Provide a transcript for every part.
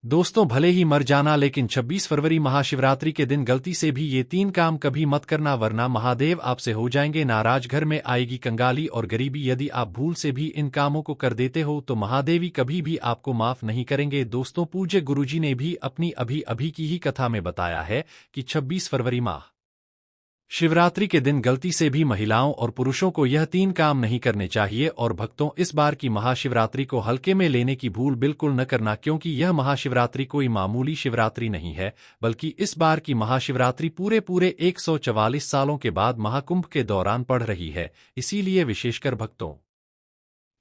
दोस्तों, भले ही मर जाना, लेकिन 26 फरवरी महाशिवरात्रि के दिन गलती से भी ये 3 काम कभी मत करना, वरना महादेव आपसे हो जाएंगे नाराज। घर में आएगी कंगाली और गरीबी। यदि आप भूल से भी इन कामों को कर देते हो तो महादेवी कभी भी आपको माफ नहीं करेंगे। दोस्तों, पूज्य गुरुजी ने भी अपनी अभी अभी की ही कथा में बताया है कि 26 फरवरी माह शिवरात्रि के दिन गलती से भी महिलाओं और पुरुषों को यह 3 काम नहीं करने चाहिए। और भक्तों, इस बार की महाशिवरात्रि को हल्के में लेने की भूल बिल्कुल न करना, क्योंकि यह महाशिवरात्रि कोई मामूली शिवरात्रि नहीं है, बल्कि इस बार की महाशिवरात्रि पूरे 144 सालों के बाद महाकुंभ के दौरान पड़ रही है। इसीलिए विशेषकर भक्तों,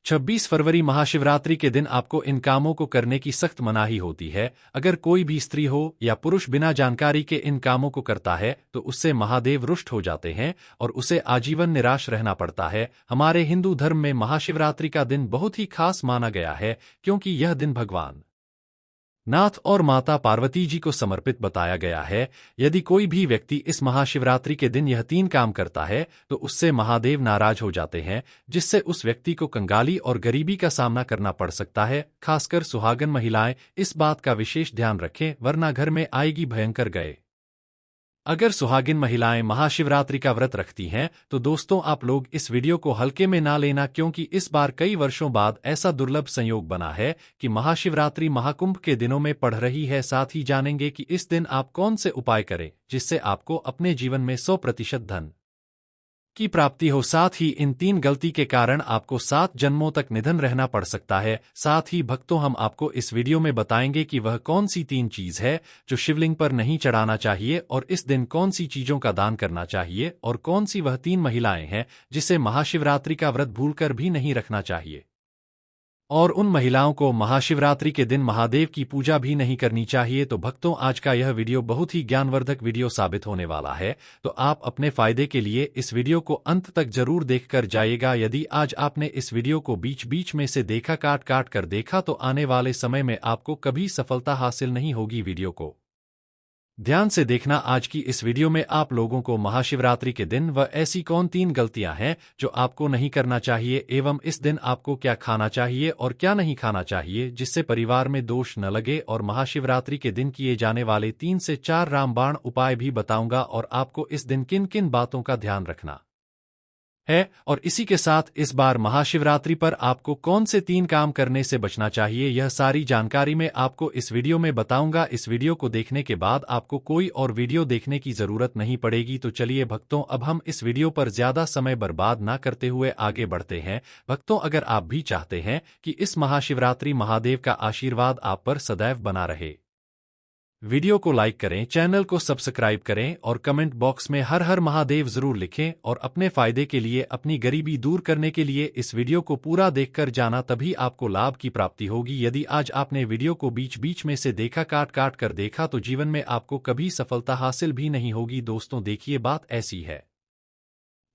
26 फरवरी महाशिवरात्रि के दिन आपको इन कामों को करने की सख्त मनाही होती है। अगर कोई भी स्त्री हो या पुरुष बिना जानकारी के इन कामों को करता है तो उससे महादेव रुष्ट हो जाते हैं और उसे आजीवन निराश रहना पड़ता है। हमारे हिंदू धर्म में महाशिवरात्रि का दिन बहुत ही खास माना गया है, क्योंकि यह दिन भगवान नाथ और माता पार्वती जी को समर्पित बताया गया है। यदि कोई भी व्यक्ति इस महाशिवरात्रि के दिन यह 3 काम करता है तो उससे महादेव नाराज हो जाते हैं, जिससे उस व्यक्ति को कंगाली और गरीबी का सामना करना पड़ सकता है। खासकर सुहागन महिलाएं इस बात का विशेष ध्यान रखें, वरना घर में आएगी भयंकर गए। अगर सुहागिन महिलाएं महाशिवरात्रि का व्रत रखती हैं तो दोस्तों, आप लोग इस वीडियो को हल्के में ना लेना, क्योंकि इस बार कई वर्षों बाद ऐसा दुर्लभ संयोग बना है कि महाशिवरात्रि महाकुंभ के दिनों में पड़ रही है। साथ ही जानेंगे कि इस दिन आप कौन से उपाय करें जिससे आपको अपने जीवन में 100% धन की प्राप्ति हो। साथ ही इन 3 गलती के कारण आपको 7 जन्मों तक निधन रहना पड़ सकता है। साथ ही भक्तों, हम आपको इस वीडियो में बताएंगे कि वह कौन सी 3 चीज है जो शिवलिंग पर नहीं चढ़ाना चाहिए, और इस दिन कौन सी चीजों का दान करना चाहिए, और कौन सी वह 3 महिलाएं हैं जिसे महाशिवरात्रि का व्रत भूलकर भी नहीं रखना चाहिए, और उन महिलाओं को महाशिवरात्रि के दिन महादेव की पूजा भी नहीं करनी चाहिए। तो भक्तों, आज का यह वीडियो बहुत ही ज्ञानवर्धक वीडियो साबित होने वाला है, तो आप अपने फायदे के लिए इस वीडियो को अंत तक जरूर देखकर जाइएगा। यदि आज आपने इस वीडियो को बीच बीच में से देखा, काट काट कर देखा, तो आने वाले समय में आपको कभी सफलता हासिल नहीं होगी। वीडियो को ध्यान से देखना। आज की इस वीडियो में आप लोगों को महाशिवरात्रि के दिन वह ऐसी कौन 3 गलतियां हैं जो आपको नहीं करना चाहिए, एवं इस दिन आपको क्या खाना चाहिए और क्या नहीं खाना चाहिए जिससे परिवार में दोष न लगे, और महाशिवरात्रि के दिन किए जाने वाले 3 से 4 रामबाण उपाय भी बताऊंगा, और आपको इस दिन किन किन बातों का ध्यान रखना है। और इसी के साथ इस बार महाशिवरात्रि पर आपको कौन से 3 काम करने से बचना चाहिए, यह सारी जानकारी मैं आपको इस वीडियो में बताऊंगा। इस वीडियो को देखने के बाद आपको कोई और वीडियो देखने की जरूरत नहीं पड़ेगी। तो चलिए भक्तों, अब हम इस वीडियो पर ज्यादा समय बर्बाद ना करते हुए आगे बढ़ते हैं। भक्तों, अगर आप भी चाहते हैं कि इस महाशिवरात्रि महादेव का आशीर्वाद आप पर सदैव बना रहे, वीडियो को लाइक करें, चैनल को सब्सक्राइब करें और कमेंट बॉक्स में हर हर महादेव जरूर लिखें। और अपने फायदे के लिए, अपनी गरीबी दूर करने के लिए इस वीडियो को पूरा देखकर जाना, तभी आपको लाभ की प्राप्ति होगी। यदि आज आपने वीडियो को बीच बीच में से देखा, काट काट कर देखा, तो जीवन में आपको कभी सफलता हासिल भी नहीं होगी। दोस्तों देखिए, बात ऐसी है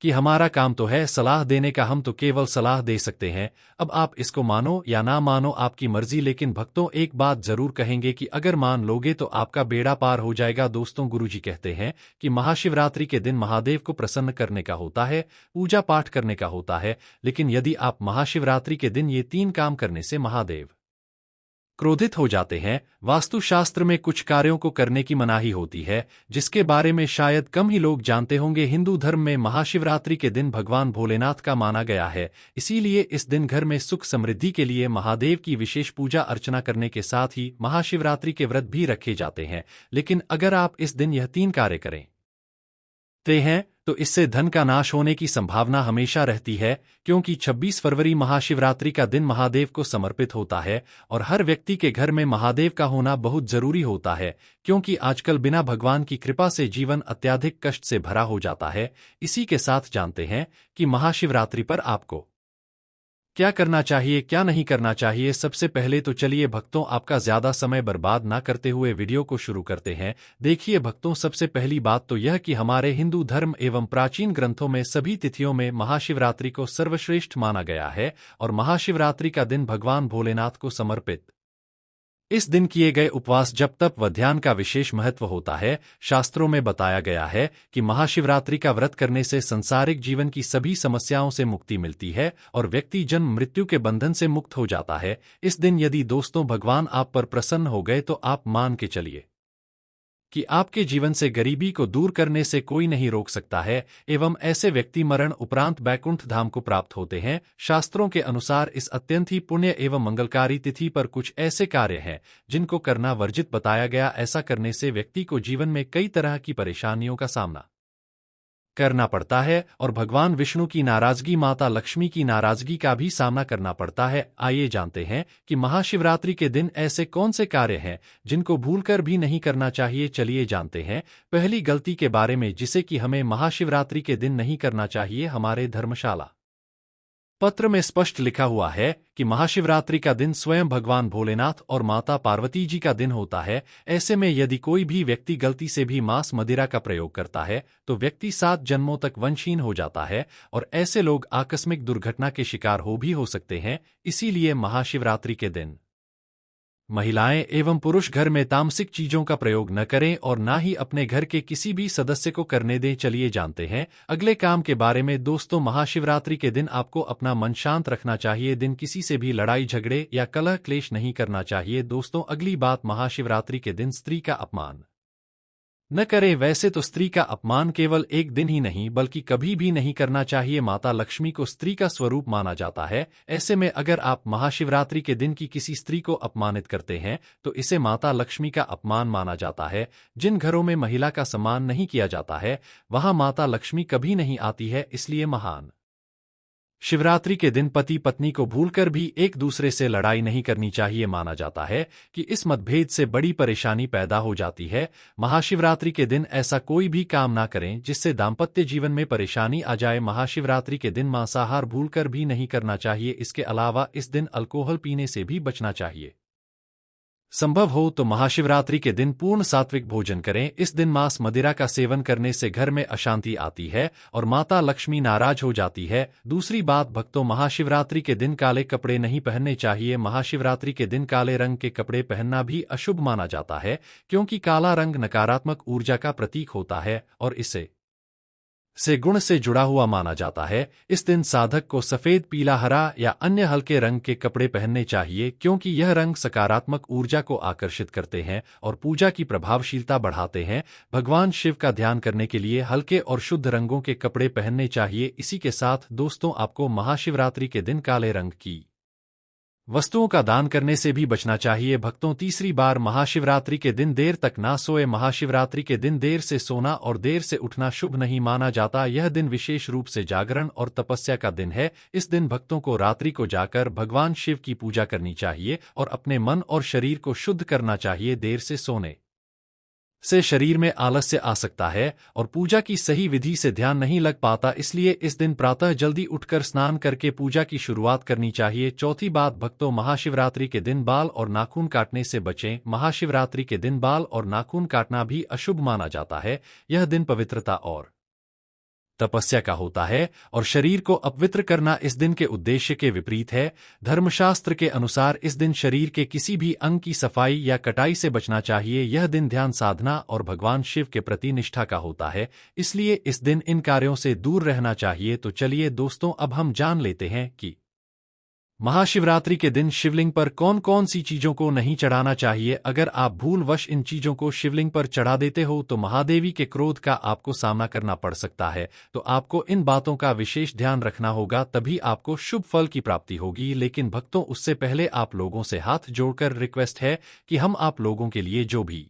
कि हमारा काम तो है सलाह देने का, हम तो केवल सलाह दे सकते हैं। अब आप इसको मानो या ना मानो, आपकी मर्जी। लेकिन भक्तों, एक बात जरूर कहेंगे कि अगर मान लोगे तो आपका बेड़ा पार हो जाएगा। दोस्तों, गुरुजी कहते हैं कि महाशिवरात्रि के दिन महादेव को प्रसन्न करने का होता है, पूजा पाठ करने का होता है, लेकिन यदि आप महाशिवरात्रि के दिन ये 3 काम करने से महादेव क्रोधित हो जाते हैं। वास्तुशास्त्र में कुछ कार्यों को करने की मनाही होती है, जिसके बारे में शायद कम ही लोग जानते होंगे। हिंदू धर्म में महाशिवरात्रि के दिन भगवान भोलेनाथ का माना गया है, इसीलिए इस दिन घर में सुख समृद्धि के लिए महादेव की विशेष पूजा अर्चना करने के साथ ही महाशिवरात्रि के व्रत भी रखे जाते हैं। लेकिन अगर आप इस दिन यह 3 कार्य करें हैं तो इससे धन का नाश होने की संभावना हमेशा रहती है, क्योंकि 26 फरवरी महाशिवरात्रि का दिन महादेव को समर्पित होता है, और हर व्यक्ति के घर में महादेव का होना बहुत जरूरी होता है, क्योंकि आजकल बिना भगवान की कृपा से जीवन अत्यधिक कष्ट से भरा हो जाता है। इसी के साथ जानते हैं कि महाशिवरात्रि पर आपको क्या करना चाहिए, क्या नहीं करना चाहिए। सबसे पहले तो चलिए भक्तों, आपका ज्यादा समय बर्बाद ना करते हुए वीडियो को शुरू करते हैं। देखिए भक्तों, सबसे पहली बात तो यह कि हमारे हिंदू धर्म एवं प्राचीन ग्रंथों में सभी तिथियों में महाशिवरात्रि को सर्वश्रेष्ठ माना गया है, और महाशिवरात्रि का दिन भगवान भोलेनाथ को समर्पित इस दिन किए गए उपवास जप तप व ध्यान का विशेष महत्व होता है। शास्त्रों में बताया गया है कि महाशिवरात्रि का व्रत करने से सांसारिक जीवन की सभी समस्याओं से मुक्ति मिलती है और व्यक्ति जन्म मृत्यु के बंधन से मुक्त हो जाता है। इस दिन यदि दोस्तों भगवान आप पर प्रसन्न हो गए तो आप मान के चलिए कि आपके जीवन से गरीबी को दूर करने से कोई नहीं रोक सकता है एवं ऐसे व्यक्ति मरण उपरांत बैकुंठ धाम को प्राप्त होते हैं। शास्त्रों के अनुसार इस अत्यंत ही पुण्य एवं मंगलकारी तिथि पर कुछ ऐसे कार्य हैं जिनको करना वर्जित बताया गया। ऐसा करने से व्यक्ति को जीवन में कई तरह की परेशानियों का सामना करना पड़ता है और भगवान विष्णु की नाराजगी माता लक्ष्मी की नाराजगी का भी सामना करना पड़ता है। आइए जानते हैं कि महाशिवरात्रि के दिन ऐसे कौन से कार्य हैं जिनको भूलकर भी नहीं करना चाहिए। चलिए जानते हैं पहली गलती के बारे में जिसे कि हमें महाशिवरात्रि के दिन नहीं करना चाहिए। हमारे धर्मशाला पत्र में स्पष्ट लिखा हुआ है कि महाशिवरात्रि का दिन स्वयं भगवान भोलेनाथ और माता पार्वती जी का दिन होता है। ऐसे में यदि कोई भी व्यक्ति गलती से भी मांस मदिरा का प्रयोग करता है तो व्यक्ति 7 जन्मों तक वंशहीन हो जाता है और ऐसे लोग आकस्मिक दुर्घटना के शिकार हो सकते हैं। इसीलिए महाशिवरात्रि के दिन महिलाएं एवं पुरुष घर में तामसिक चीजों का प्रयोग न करें और ना ही अपने घर के किसी भी सदस्य को करने दें। चलिए जानते हैं अगले काम के बारे में। दोस्तों महाशिवरात्रि के दिन आपको अपना मन शांत रखना चाहिए। दिन किसी से भी लड़ाई झगड़े या कलह क्लेश नहीं करना चाहिए। दोस्तों अगली बात, महाशिवरात्रि के दिन स्त्री का अपमान न करें। वैसे तो स्त्री का अपमान केवल एक दिन ही नहीं बल्कि कभी भी नहीं करना चाहिए। माता लक्ष्मी को स्त्री का स्वरूप माना जाता है। ऐसे में अगर आप महाशिवरात्रि के दिन की किसी स्त्री को अपमानित करते हैं तो इसे माता लक्ष्मी का अपमान माना जाता है। जिन घरों में महिला का सम्मान नहीं किया जाता है वहां माता लक्ष्मी कभी नहीं आती है। इसलिए महान शिवरात्रि के दिन पति पत्नी को भूलकर भी एक दूसरे से लड़ाई नहीं करनी चाहिए। माना जाता है कि इस मतभेद से बड़ी परेशानी पैदा हो जाती है। महाशिवरात्रि के दिन ऐसा कोई भी काम ना करें जिससे दाम्पत्य जीवन में परेशानी आ जाए। महाशिवरात्रि के दिन मांसाहार भूलकर भी नहीं करना चाहिए। इसके अलावा इस दिन अल्कोहल पीने से भी बचना चाहिए। संभव हो तो महाशिवरात्रि के दिन पूर्ण सात्विक भोजन करें। इस दिन मांस मदिरा का सेवन करने से घर में अशांति आती है और माता लक्ष्मी नाराज हो जाती है। दूसरी बात, भक्तों महाशिवरात्रि के दिन काले कपड़े नहीं पहनने चाहिए। महाशिवरात्रि के दिन काले रंग के कपड़े पहनना भी अशुभ माना जाता है क्योंकि काला रंग नकारात्मक ऊर्जा का प्रतीक होता है और इसे गुण से जुड़ा हुआ माना जाता है। इस दिन साधक को सफेद, पीला, हरा या अन्य हल्के रंग के कपड़े पहनने चाहिए क्योंकि यह रंग सकारात्मक ऊर्जा को आकर्षित करते हैं और पूजा की प्रभावशीलता बढ़ाते हैं। भगवान शिव का ध्यान करने के लिए हल्के और शुद्ध रंगों के कपड़े पहनने चाहिए। इसी के साथ दोस्तों आपको महाशिवरात्रि के दिन काले रंग की वस्तुओं का दान करने से भी बचना चाहिए। भक्तों तीसरी बार, महाशिवरात्रि के दिन देर तक ना सोए। महाशिवरात्रि के दिन देर से सोना और देर से उठना शुभ नहीं माना जाता। यह दिन विशेष रूप से जागरण और तपस्या का दिन है। इस दिन भक्तों को रात्रि को जाकर भगवान शिव की पूजा करनी चाहिए और अपने मन और शरीर को शुद्ध करना चाहिए। देर से सोने से शरीर में आलस्य आ सकता है और पूजा की सही विधि से ध्यान नहीं लग पाता। इसलिए इस दिन प्रातः जल्दी उठकर स्नान करके पूजा की शुरुआत करनी चाहिए। चौथी बात, भक्तों महाशिवरात्रि के दिन बाल और नाखून काटने से बचें। महाशिवरात्रि के दिन बाल और नाखून काटना भी अशुभ माना जाता है। यह दिन पवित्रता और तपस्या का होता है और शरीर को अपवित्र करना इस दिन के उद्देश्य के विपरीत है। धर्मशास्त्र के अनुसार इस दिन शरीर के किसी भी अंग की सफाई या कटाई से बचना चाहिए। यह दिन ध्यान साधना और भगवान शिव के प्रति निष्ठा का होता है, इसलिए इस दिन इन कार्यों से दूर रहना चाहिए। तो चलिए दोस्तों अब हम जान लेते हैं कि महाशिवरात्रि के दिन शिवलिंग पर कौन कौन सी चीजों को नहीं चढ़ाना चाहिए। अगर आप भूलवश इन चीजों को शिवलिंग पर चढ़ा देते हो तो महादेवी के क्रोध का आपको सामना करना पड़ सकता है। तो आपको इन बातों का विशेष ध्यान रखना होगा, तभी आपको शुभ फल की प्राप्ति होगी। लेकिन भक्तों उससे पहले आप लोगों से हाथ जोड़कर रिक्वेस्ट है कि हम आप लोगों के लिए जो भी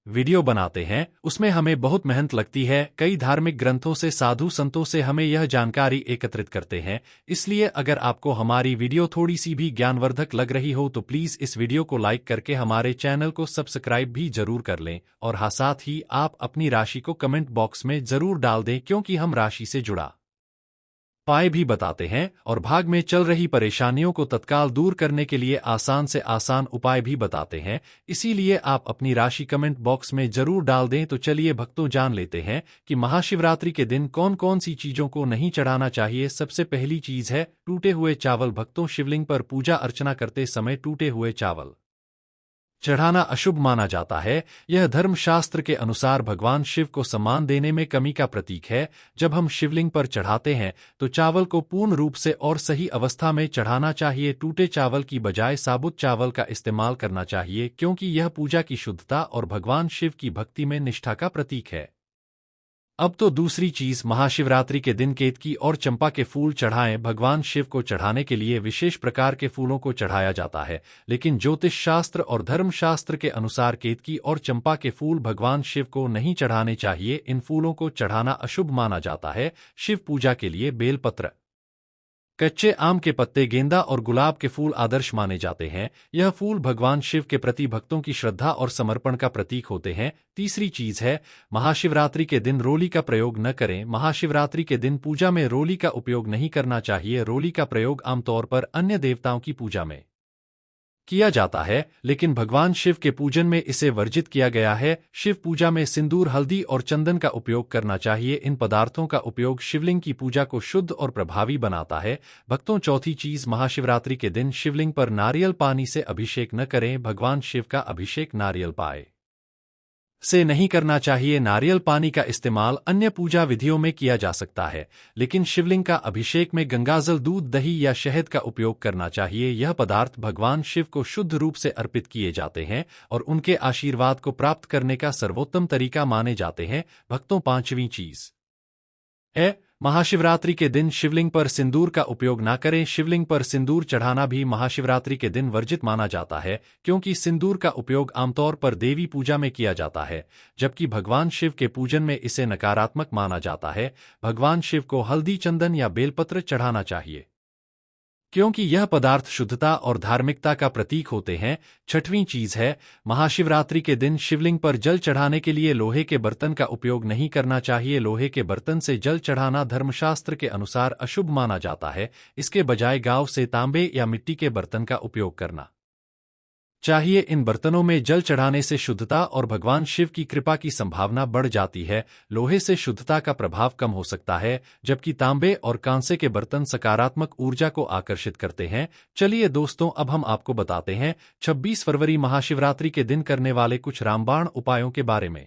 वीडियो बनाते हैं उसमें हमें बहुत मेहनत लगती है। कई धार्मिक ग्रंथों से, साधु संतों से हमें यह जानकारी एकत्रित करते हैं। इसलिए अगर आपको हमारी वीडियो थोड़ी सी भी ज्ञानवर्धक लग रही हो तो प्लीज इस वीडियो को लाइक करके हमारे चैनल को सब्सक्राइब भी जरूर कर लें और हाँ, साथ ही आप अपनी राशि को कमेंट बॉक्स में जरूर डाल दें क्योंकि हम राशि से जुड़ा उपाय भी बताते हैं और भाग में चल रही परेशानियों को तत्काल दूर करने के लिए आसान से आसान उपाय भी बताते हैं। इसीलिए आप अपनी राशि कमेंट बॉक्स में जरूर डाल दें। तो चलिए भक्तों जान लेते हैं कि महाशिवरात्रि के दिन कौन कौन सी चीजों को नहीं चढ़ाना चाहिए। सबसे पहली चीज है टूटे हुए चावल। भक्तों शिवलिंग पर पूजा अर्चना करते समय टूटे हुए चावल चढ़ाना अशुभ माना जाता है। यह धर्मशास्त्र के अनुसार भगवान शिव को सम्मान देने में कमी का प्रतीक है। जब हम शिवलिंग पर चढ़ाते हैं तो चावल को पूर्ण रूप से और सही अवस्था में चढ़ाना चाहिए। टूटे चावल की बजाय साबुत चावल का इस्तेमाल करना चाहिए, क्योंकि यह पूजा की शुद्धता और भगवान शिव की भक्ति में निष्ठा का प्रतीक है। अब तो दूसरी चीज, महाशिवरात्रि के दिन केतकी और चंपा के फूल चढ़ाएं। भगवान शिव को चढ़ाने के लिए विशेष प्रकार के फूलों को चढ़ाया जाता है, लेकिन ज्योतिष शास्त्र और धर्मशास्त्र के अनुसार केतकी और चंपा के फूल भगवान शिव को नहीं चढ़ाने चाहिए। इन फूलों को चढ़ाना अशुभ माना जाता है। शिव पूजा के लिए बेलपत्र, कच्चे आम के पत्ते, गेंदा और गुलाब के फूल आदर्श माने जाते हैं। यह फूल भगवान शिव के प्रति भक्तों की श्रद्धा और समर्पण का प्रतीक होते हैं। तीसरी चीज है, महाशिवरात्रि के दिन रोली का प्रयोग न करें। महाशिवरात्रि के दिन पूजा में रोली का उपयोग नहीं करना चाहिए। रोली का प्रयोग आमतौर पर अन्य देवताओं की पूजा में किया जाता है, लेकिन भगवान शिव के पूजन में इसे वर्जित किया गया है। शिव पूजा में सिंदूर, हल्दी और चंदन का उपयोग करना चाहिए। इन पदार्थों का उपयोग शिवलिंग की पूजा को शुद्ध और प्रभावी बनाता है। भक्तों, चौथी चीज, महाशिवरात्रि के दिन शिवलिंग पर नारियल पानी से अभिषेक न करें। भगवान शिव का अभिषेक नारियल पाए से नहीं करना चाहिए। नारियल पानी का इस्तेमाल अन्य पूजा विधियों में किया जा सकता है, लेकिन शिवलिंग का अभिषेक में गंगाजल, दूध, दही या शहद का उपयोग करना चाहिए। यह पदार्थ भगवान शिव को शुद्ध रूप से अर्पित किए जाते हैं और उनके आशीर्वाद को प्राप्त करने का सर्वोत्तम तरीका माने जाते हैं। भक्तों, पांचवीं चीज है, महाशिवरात्रि के दिन शिवलिंग पर सिंदूर का उपयोग न करें। शिवलिंग पर सिंदूर चढ़ाना भी महाशिवरात्रि के दिन वर्जित माना जाता है, क्योंकि सिंदूर का उपयोग आमतौर पर देवी पूजा में किया जाता है, जबकि भगवान शिव के पूजन में इसे नकारात्मक माना जाता है। भगवान शिव को हल्दी, चंदन या बेलपत्र चढ़ाना चाहिए, क्योंकि यह पदार्थ शुद्धता और धार्मिकता का प्रतीक होते हैं। छठवीं चीज है, महाशिवरात्रि के दिन शिवलिंग पर जल चढ़ाने के लिए लोहे के बर्तन का उपयोग नहीं करना चाहिए। लोहे के बर्तन से जल चढ़ाना धर्मशास्त्र के अनुसार अशुभ माना जाता है। इसके बजाय गांव से तांबे या मिट्टी के बर्तन का उपयोग करना चाहिए। इन बर्तनों में जल चढ़ाने से शुद्धता और भगवान शिव की कृपा की संभावना बढ़ जाती है। लोहे से शुद्धता का प्रभाव कम हो सकता है, जबकि तांबे और कांसे के बर्तन सकारात्मक ऊर्जा को आकर्षित करते हैं। चलिए दोस्तों, अब हम आपको बताते हैं 26 फरवरी महाशिवरात्रि के दिन करने वाले कुछ रामबाण उपायों के बारे में,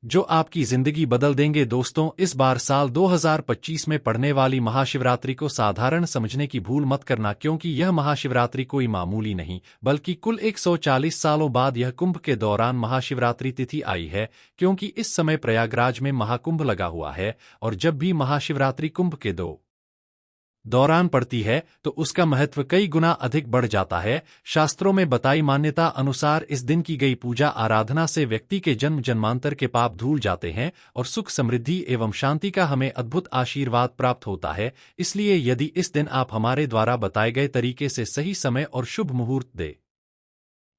जो आपकी जिंदगी बदल देंगे। दोस्तों, इस बार साल 2025 में पड़ने वाली महाशिवरात्रि को साधारण समझने की भूल मत करना, क्योंकि यह महाशिवरात्रि कोई मामूली नहीं, बल्कि कुल 140 सालों बाद यह कुंभ के दौरान महाशिवरात्रि तिथि आई है। क्योंकि इस समय प्रयागराज में महाकुंभ लगा हुआ है, और जब भी महाशिवरात्रि कुंभ के दौरान पड़ती है तो उसका महत्व कई गुना अधिक बढ़ जाता है। शास्त्रों में बताई मान्यता अनुसार इस दिन की गई पूजा आराधना से व्यक्ति के जन्म जन्मांतर के पाप धुल जाते हैं और सुख, समृद्धि एवं शांति का हमें अद्भुत आशीर्वाद प्राप्त होता है। इसलिए यदि इस दिन आप हमारे द्वारा बताए गए तरीके से सही समय और शुभ मुहूर्त दे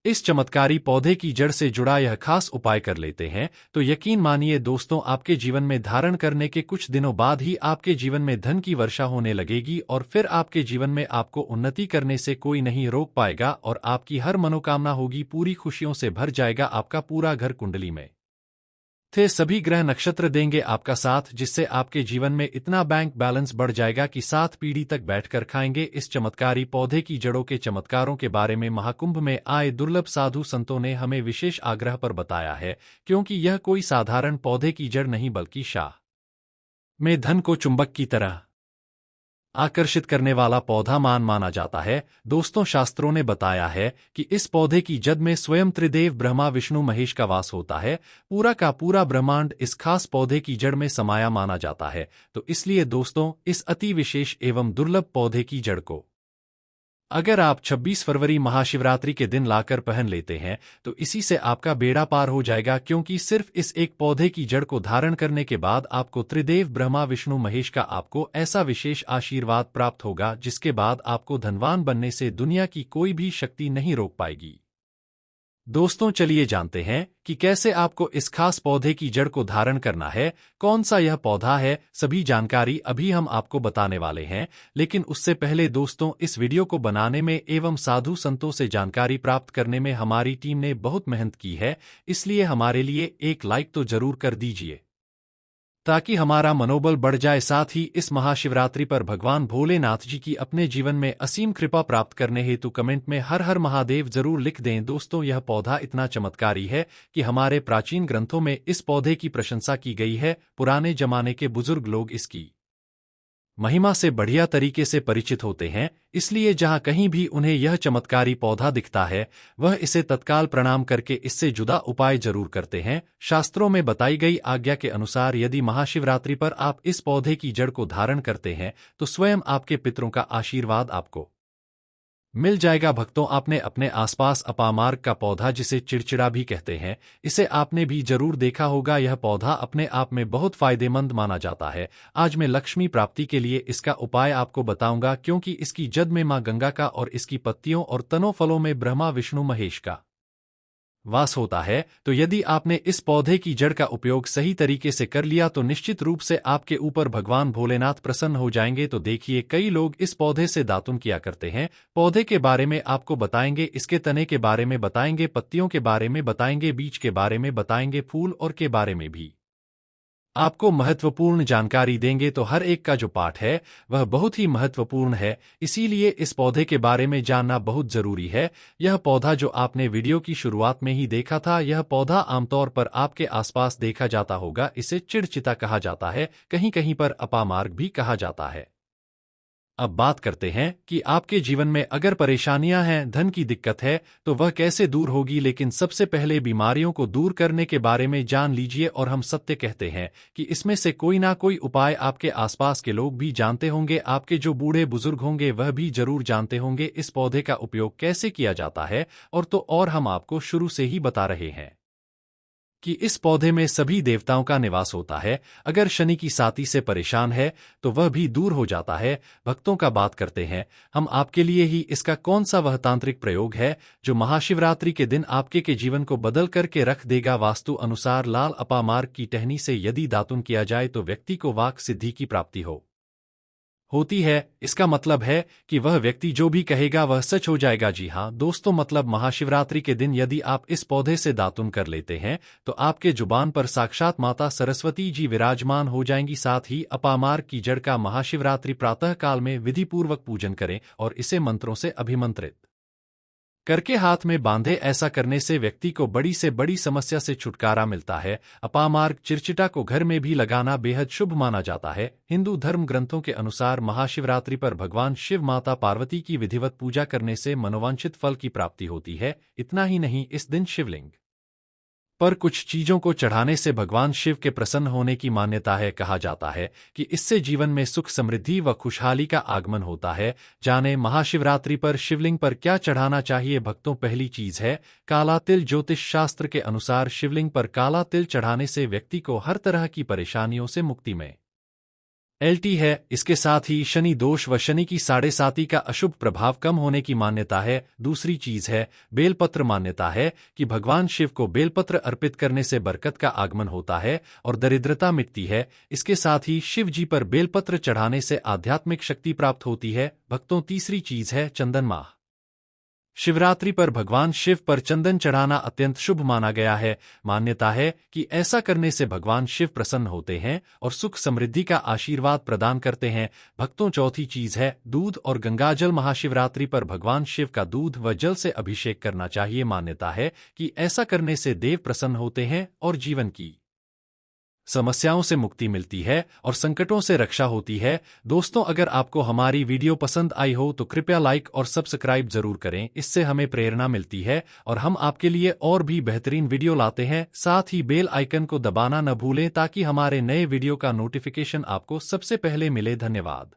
इस चमत्कारी पौधे की जड़ से जुड़ा यह खास उपाय कर लेते हैं, तो यकीन मानिए दोस्तों, आपके जीवन में धारण करने के कुछ दिनों बाद ही आपके जीवन में धन की वर्षा होने लगेगी और फिर आपके जीवन में आपको उन्नति करने से कोई नहीं रोक पाएगा और आपकी हर मनोकामना होगी पूरी, खुशियों से भर जाएगा आपका पूरा घर। कुंडली में थे सभी ग्रह नक्षत्र देंगे आपका साथ, जिससे आपके जीवन में इतना बैंक बैलेंस बढ़ जाएगा कि 7 पीढ़ी तक बैठकर खाएंगे। इस चमत्कारी पौधे की जड़ों के चमत्कारों के बारे में महाकुंभ में आए दुर्लभ साधु संतों ने हमें विशेष आग्रह पर बताया है, क्योंकि यह कोई साधारण पौधे की जड़ नहीं, बल्कि शाह में धन को चुंबक की तरह आकर्षित करने वाला पौधा माना जाता है। दोस्तों, शास्त्रों ने बताया है कि इस पौधे की जड़ में स्वयं त्रिदेव ब्रह्मा, विष्णु, महेश का वास होता है। पूरा का पूरा ब्रह्मांड इस खास पौधे की जड़ में समाया माना जाता है। तो इसलिए दोस्तों, इस अति विशेष एवं दुर्लभ पौधे की जड़ को अगर आप 26 फरवरी महाशिवरात्रि के दिन लाकर पहन लेते हैं तो इसी से आपका बेड़ा पार हो जाएगा, क्योंकि सिर्फ इस एक पौधे की जड़ को धारण करने के बाद आपको त्रिदेव ब्रह्मा, विष्णु, महेश का आपको ऐसा विशेष आशीर्वाद प्राप्त होगा, जिसके बाद आपको धनवान बनने से दुनिया की कोई भी शक्ति नहीं रोक पाएगी। दोस्तों, चलिए जानते हैं कि कैसे आपको इस खास पौधे की जड़ को धारण करना है, कौन सा यह पौधा है। सभी जानकारी अभी हम आपको बताने वाले हैं, लेकिन उससे पहले दोस्तों, इस वीडियो को बनाने में एवं साधु संतों से जानकारी प्राप्त करने में हमारी टीम ने बहुत मेहनत की है, इसलिए हमारे लिए एक लाइक तो जरूर कर दीजिए। ताकि हमारा मनोबल बढ़ जाए। साथ ही इस महाशिवरात्रि पर भगवान भोलेनाथ जी की अपने जीवन में असीम कृपा प्राप्त करने हेतु कमेंट में हर हर महादेव जरूर लिख दें। दोस्तों, यह पौधा इतना चमत्कारी है कि हमारे प्राचीन ग्रंथों में इस पौधे की प्रशंसा की गई है। पुराने जमाने के बुजुर्ग लोग इसकी महिमा से बढ़िया तरीके से परिचित होते हैं, इसलिए जहां कहीं भी उन्हें यह चमत्कारी पौधा दिखता है, वह इसे तत्काल प्रणाम करके इससे जुदा उपाय जरूर करते हैं। शास्त्रों में बताई गई आज्ञा के अनुसार यदि महाशिवरात्रि पर आप इस पौधे की जड़ को धारण करते हैं तो स्वयं आपके पितरों का आशीर्वाद आपको मिल जाएगा। भक्तों, आपने अपने आसपास अपामार्ग का पौधा, जिसे चिड़चिड़ा भी कहते हैं, इसे आपने भी जरूर देखा होगा। यह पौधा अपने आप में बहुत फायदेमंद माना जाता है। आज मैं लक्ष्मी प्राप्ति के लिए इसका उपाय आपको बताऊंगा, क्योंकि इसकी जड़ में मां गंगा का और इसकी पत्तियों और तनों फलों में ब्रह्मा विष्णु महेश का वास होता है। तो यदि आपने इस पौधे की जड़ का उपयोग सही तरीके से कर लिया तो निश्चित रूप से आपके ऊपर भगवान भोलेनाथ प्रसन्न हो जाएंगे। तो देखिए, कई लोग इस पौधे से दातुन किया करते हैं। पौधे के बारे में आपको बताएंगे, इसके तने के बारे में बताएंगे, पत्तियों के बारे में बताएंगे, बीज के बारे में बताएंगे, फूल और के बारे में भी आपको महत्वपूर्ण जानकारी देंगे। तो हर एक का जो पाठ है वह बहुत ही महत्वपूर्ण है, इसीलिए इस पौधे के बारे में जानना बहुत जरूरी है। यह पौधा जो आपने वीडियो की शुरुआत में ही देखा था, यह पौधा आमतौर पर आपके आसपास देखा जाता होगा। इसे चिड़चिता कहा जाता है, कहीं कहीं पर अपामार्ग भी कहा जाता है। अब बात करते हैं कि आपके जीवन में अगर परेशानियां हैं, धन की दिक्कत है, तो वह कैसे दूर होगी। लेकिन सबसे पहले बीमारियों को दूर करने के बारे में जान लीजिए। और हम सत्य कहते हैं कि इसमें से कोई ना कोई उपाय आपके आसपास के लोग भी जानते होंगे। आपके जो बूढ़े बुजुर्ग होंगे वह भी जरूर जानते होंगे इस पौधे का उपयोग कैसे किया जाता है। और हम आपको शुरू से ही बता रहे हैं कि इस पौधे में सभी देवताओं का निवास होता है। अगर शनि की साती से परेशान है तो वह भी दूर हो जाता है। भक्तों का बात करते हैं हम आपके लिए ही इसका कौन सा वह तांत्रिक प्रयोग है जो महाशिवरात्रि के दिन आपके के जीवन को बदल करके रख देगा। वास्तु अनुसार लाल अपामार्ग की टहनी से यदि दातुन किया जाए तो व्यक्ति को वाक सिद्धि की प्राप्ति होती है। इसका मतलब है कि वह व्यक्ति जो भी कहेगा वह सच हो जाएगा। जी हाँ दोस्तों, मतलब महाशिवरात्रि के दिन यदि आप इस पौधे से दातुन कर लेते हैं तो आपके जुबान पर साक्षात माता सरस्वती जी विराजमान हो जाएंगी। साथ ही अपामार्ग की जड़ का महाशिवरात्रि प्रातः काल में विधिपूर्वक पूजन करें और इसे मंत्रों से अभिमंत्रित करके हाथ में बांधे। ऐसा करने से व्यक्ति को बड़ी से बड़ी समस्या से छुटकारा मिलता है। अपामार्ग चिरचिटा को घर में भी लगाना बेहद शुभ माना जाता है। हिंदू धर्म ग्रंथों के अनुसार महाशिवरात्रि पर भगवान शिव माता पार्वती की विधिवत पूजा करने से मनोवांछित फल की प्राप्ति होती है। इतना ही नहीं, इस दिन शिवलिंग पर कुछ चीजों को चढ़ाने से भगवान शिव के प्रसन्न होने की मान्यता है। कहा जाता है कि इससे जीवन में सुख समृद्धि व खुशहाली का आगमन होता है। जाने महाशिवरात्रि पर शिवलिंग पर क्या चढ़ाना चाहिए। भक्तों, पहली चीज है काला तिल। ज्योतिष शास्त्र के अनुसार शिवलिंग पर काला तिल चढ़ाने से व्यक्ति को हर तरह की परेशानियों से मुक्ति में एलटी है। इसके साथ ही शनि दोष व शनि की 7.5 का अशुभ प्रभाव कम होने की मान्यता है। दूसरी चीज है बेलपत्र। मान्यता है कि भगवान शिव को बेलपत्र अर्पित करने से बरकत का आगमन होता है और दरिद्रता मिटती है। इसके साथ ही शिव जी पर बेलपत्र चढ़ाने से आध्यात्मिक शक्ति प्राप्त होती है। भक्तों, तीसरी चीज है चंदन। माह शिवरात्रि पर भगवान शिव पर चंदन चढ़ाना अत्यंत शुभ माना गया है। मान्यता है कि ऐसा करने से भगवान शिव प्रसन्न होते हैं और सुख समृद्धि का आशीर्वाद प्रदान करते हैं। भक्तों, चौथी चीज है दूध और गंगाजल। महाशिवरात्रि पर भगवान शिव का दूध व जल से अभिषेक करना चाहिए। मान्यता है कि ऐसा करने से देव प्रसन्न होते हैं और जीवन की समस्याओं से मुक्ति मिलती है और संकटों से रक्षा होती है। दोस्तों, अगर आपको हमारी वीडियो पसंद आई हो तो कृपया लाइक और सब्सक्राइब जरूर करें, इससे हमें प्रेरणा मिलती है और हम आपके लिए और भी बेहतरीन वीडियो लाते हैं। साथ ही बेल आइकन को दबाना न भूलें ताकि हमारे नए वीडियो का नोटिफिकेशन आपको सबसे पहले मिले। धन्यवाद।